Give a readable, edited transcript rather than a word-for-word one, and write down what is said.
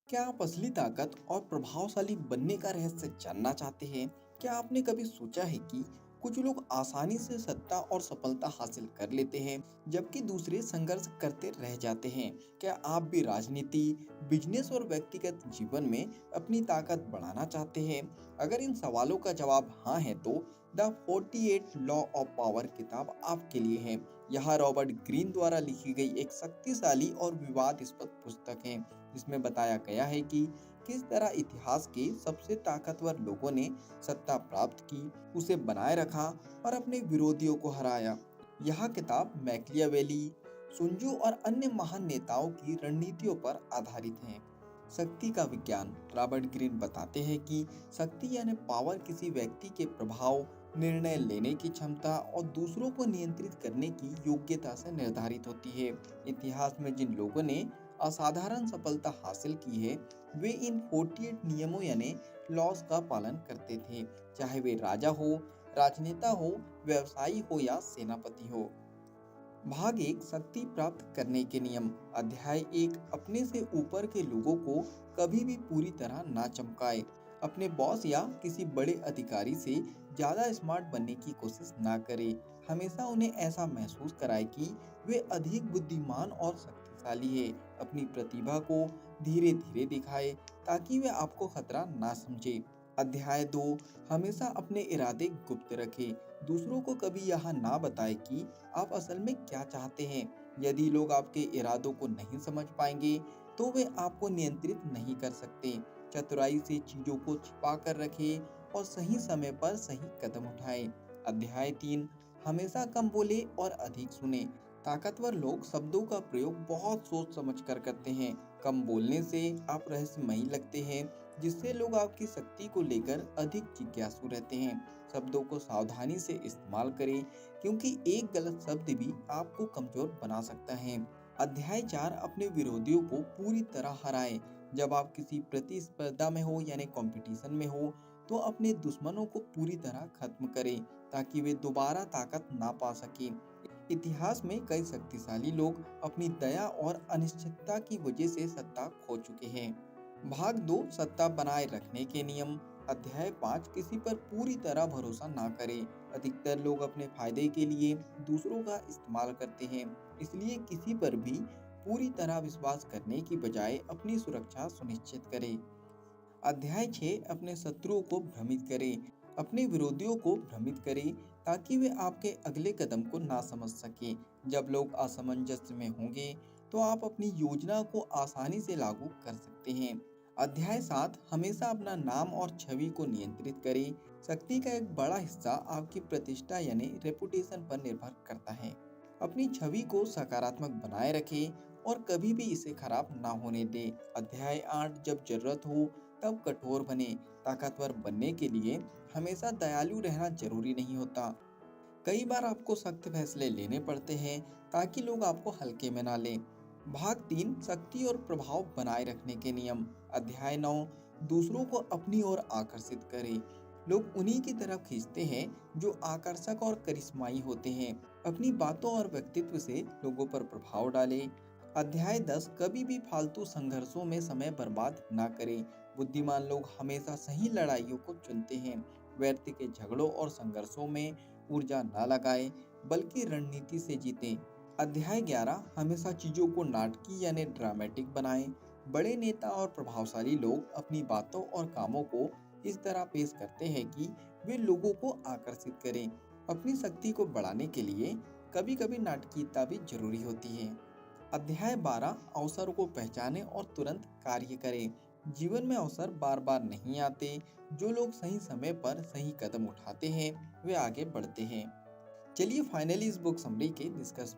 क्या आप असली ताकत और प्रभावशाली बनने का रहस्य जानना चाहते हैं? क्या आपने कभी सोचा है कि कुछ लोग आसानी से सत्ता और सफलता हासिल कर लेते हैं, जबकि दूसरे संघर्ष करते रह जाते हैं? क्या आप भी राजनीति, बिजनेस और व्यक्तिगत जीवन में अपनी ताकत बढ़ाना चाहते हैं? अगर इन सवालों का जवाब हाँ है तो द 48 लॉ ऑफ पावर किताब आपके लिए है। यह रॉबर्ट ग्रीन द्वारा लिखी गई एक शक्तिशाली और विवादास्पद पुस्तक है, जिसमें बताया गया है कि किस तरह इतिहास के सबसे ताकतवर लोगों ने सत्ता प्राप्त की, उसे बनाए रखा और अपने विरोधियों को हराया। यह किताब मैकियावेली, सुंजू और अन्य महान नेताओं की रणनीतियों पर आधारित है। शक्ति का विज्ञान। रॉबर्ट ग्रीन बताते हैं कि शक्ति यानी पावर किसी व्यक्ति के प्रभाव, निर्णय लेने की क्षमता और दूसरों को नियंत्रित करने की योग्यता से निर्धारित होती है। इतिहास में जिन लोगों ने असाधारण सफलता हासिल की है, वे इन 48 नियमों यानी लॉस का पालन करते थे, चाहे वे राजा हो, राजनेता हो, व्यवसायी हो या सेनापति हो। भाग एक, शक्ति प्राप्त करने के नियम। अध्याय एक, अपने से ऊपर के लोगों को कभी भी पूरी तरह ना चमकाए। अपने बॉस या किसी बड़े अधिकारी से ज्यादा स्मार्ट बनने की कोशिश ना करे। हमेशा उन्हें ऐसा महसूस कराए कि वे अधिक बुद्धिमान और शक्तिशाली है। अपनी प्रतिभा को धीरे धीरे दिखाए ताकि वे आपको खतरा ना समझे। अध्याय दो, हमेशा अपने इरादे गुप्त रखें। दूसरों को कभी यह ना बताएं कि आप असल में क्या चाहते हैं। यदि लोग आपके इरादों को नहीं समझ पाएंगे, तो वे आपको नियंत्रित नहीं कर सकते। चतुराई से चीजों को छिपा कर रखें और सही समय पर सही कदम उठाएं। अध्याय तीन, हमेशा कम बोले और अधिक सुने। ताकतवर लोग शब्दों का प्रयोग बहुत सोच समझ कर करते हैं। कम बोलने से आप रहस्यमयी लगते हैं, जिससे लोग आपकी शक्ति को लेकर अधिक जिज्ञासु रहते हैं। शब्दों को सावधानी से इस्तेमाल करें, क्योंकि एक गलत शब्द भी आपको कमजोर बना सकता है। अध्याय चार, अपने विरोधियों को पूरी तरह हराएं। जब आप किसी प्रतिस्पर्धा में हो यानी कंपटीशन में हो, तो अपने दुश्मनों को पूरी तरह खत्म करें ताकि वे दोबारा ताकत ना पा सके। इतिहास में कई शक्तिशाली लोग अपनी दया और अनिश्चितता की वजह से सत्ता खो चुके हैं। भाग दो, सत्ता बनाए रखने के नियम। अध्याय 5, किसी पर पूरी तरह भरोसा ना करें। अधिकतर लोग अपने फायदे के लिए दूसरों का इस्तेमाल करते हैं, इसलिए किसी पर भी पूरी तरह विश्वास करने की बजाय अपनी सुरक्षा सुनिश्चित करें। अध्याय 6, अपने शत्रुओं को भ्रमित करें। अपने विरोधियों को भ्रमित करें ताकि वे आपके अगले कदम को ना समझ सके। जब लोग असमंजस में होंगे, तो आप अपनी योजना को आसानी से लागू कर सकते हैं। अध्याय 7, हमेशा अपना नाम और छवि को नियंत्रित करें। शक्ति का एक बड़ा हिस्सा आपकी प्रतिष्ठा यानी रेपुटेशन पर निर्भर करता है। अपनी छवि को सकारात्मक बनाए रखें और कभी भी इसे खराब ना होने दें। अध्याय 8, जब जरूरत हो तब कठोर बने। ताकतवर बनने के लिए हमेशा दयालु रहना जरूरी नहीं होता। कई बार आपको सख्त फैसले लेने पड़ते हैं ताकि लोग आपको हल्के में ना लें। भाग 3, शक्ति और प्रभाव बनाए रखने के नियम। अध्याय 9, दूसरों को अपनी ओर आकर्षित करें। लोग उन्हीं की तरफ खींचते हैं जो आकर्षक और करिश्माई होते हैं। अपनी बातों और व्यक्तित्व से लोगों पर प्रभाव डालें। अध्याय 10, कभी भी फालतू संघर्षों में समय बर्बाद ना करें। बुद्धिमान लोग हमेशा सही लड़ाइयों को चुनते हैं। व्यर्थ के झगड़ों और संघर्षों में ऊर्जा ना लगाएं, बल्कि रणनीति से जीतें। अध्याय 11, हमेशा चीजों को नाटकीय यानी ड्रामेटिक बनाएं। बड़े नेता और प्रभावशाली लोग अपनी बातों और कामों को इस तरह पेश करते हैं कि वे लोगों को आकर्षित करें। अपनी शक्ति को बढ़ाने के लिए कभी कभी नाटकीयता भी जरूरी होती है। अध्याय 12, अवसर को पहचानें और तुरंत कार्य करें। जीवन में अवसर बार बार नहीं आते। जो लोग सही समय पर सही कदम उठाते हैं, वे आगे बढ़ते हैं। चलिए फाइनली इस बुक समरी के निष्कर्ष